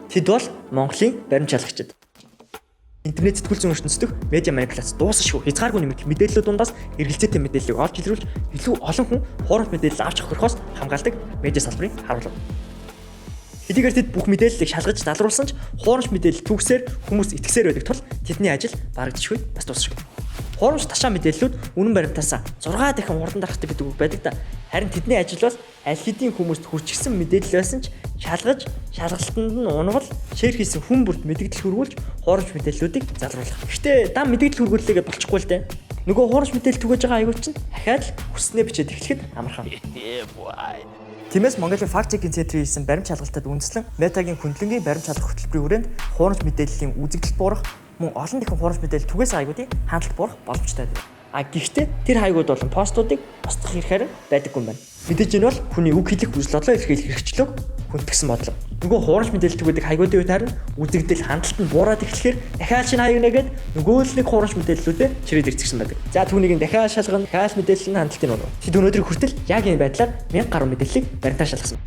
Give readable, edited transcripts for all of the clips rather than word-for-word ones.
Тэд бол Монголын баримт шалгагчид. Интернет сэтгүүл зүйн ертөнцийн медиа манипуляц дуусах шүү. Хязгааргүй нэмэлт мэдээллүүд дундаас эргэлзээтэй мэдээллийг олж илрүүлж илүү олон хүн хуурамч мэдээлэл авч авахроос хамгаалдаг медиа салбарын харуулга. Хэдийгээр тэд бүх мэдээллийг шалгаж залруулсан ч хуурамч мэдээлэл түгсээр хүмүүс итгэсээр байдаг тул тэдний ажил барагдчихгүй бас дуусах шүү. Хуурамч ташаа мэдээллүүд үнэн баримтаас 6 дахин хурдан дарахтай гэдэг үг байдаг да. Харин тэдний ажил бол аль хэдийн хүмүүст хүрчихсэн мэдээлэл байсан ч шалгаж, шалгалтанд нь унавал шеэр хийсэн хүн бүрт мэдээлэл хүргүүлж хуурамч мэдээллүүдийг залруулах. Гэхдээ дан мэдээлэл хүргүүллээгээ болчихгүй л дээ. Нөгөө хуурамч мэдээлэл түгэж байгаа аягүй чинь дахиад хүснээ бичээд эхлэхэд амархан. Тиймээс Монголын факт чекинг центрийн хийсэн баримт шалгалтад үндэслэн Метагийн хөндлөнгийн баримт шалгах хөтөлбөрийн хүрээнд хуурамч мэдээллийн үзэгдэл буурах мөн олон дахин хуурамч мэдээлэл түгээс аягуудын хандлт буурах боломжтой байдаг. Гэхдээ тэр хаягууд болон постуудыг устгах хэрэг харин байдаггүй юм байна. Мэдээж энэ бол хүний үг хэлэх үзэл бодлоо илэрхийлэх хэрэгчлөг хүндгсэн бодлого. Нөгөө хуурамч мэдээлэл түгээдэг хаягуудын үед харин үзэгдэл хандлт нь буураад эхлэхээр дахиад шинэ хаяг нэгээд нөгөө л нэг хуурамч мэдээллүүдэд чирээд ирчихсэн байдаг. За түүнийг нь дахиад шалгана, дахиад мэдээлэл нь хандлтын унав. Тэд өнөөдрийн хүртэл яг энэ байдлаар 1000 гаруй мэдээллийг баримтаар шалгасан.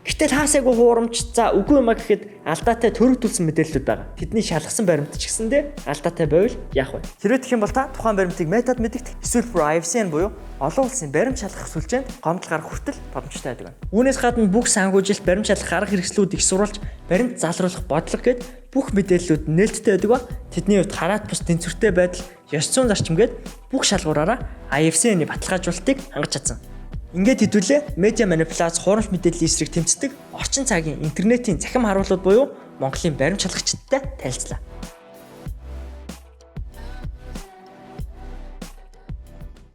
Гэтэл хаасайгүй хуурамч за үгүй юмаа гэхэд алдаатай төрөгдүүлсэн мэдээллүүд байгаа. Тэдний шалгасан баримт ч гэсэндээ алдаатай байвал яах вэ? Хэрвээ тэгэх юм бол та тухайн баримтыг метад мэдэгдэх эсвэл IFCN буюу олон улсын баримт шалгах сүлжээнд гомдол гарах хүртэл боломжтой байдаг. Үүнээс гадна бүх санхүүжилт баримт шалгах арга хэрэгслүүд их сурвалж баримт залруулах бодлого гээд бүх мэдээллүүд нээлттэй байдаг ба тэдний хувьд хараат бус тэнцвэртэй байдал, ёс зүйн зарчим гээд бүх шалгуураараа IFCN-ийн баталгаажуулалтыг хангаж чадсан. Ингээд хэдүүлээ медиа манипуляц хуурамч мэдээллийн эсрэг тэмцдэг орчин цагийн интернетийн цахим харуулууд буюу Монголын баримт шалгагчдтай танилцлаа.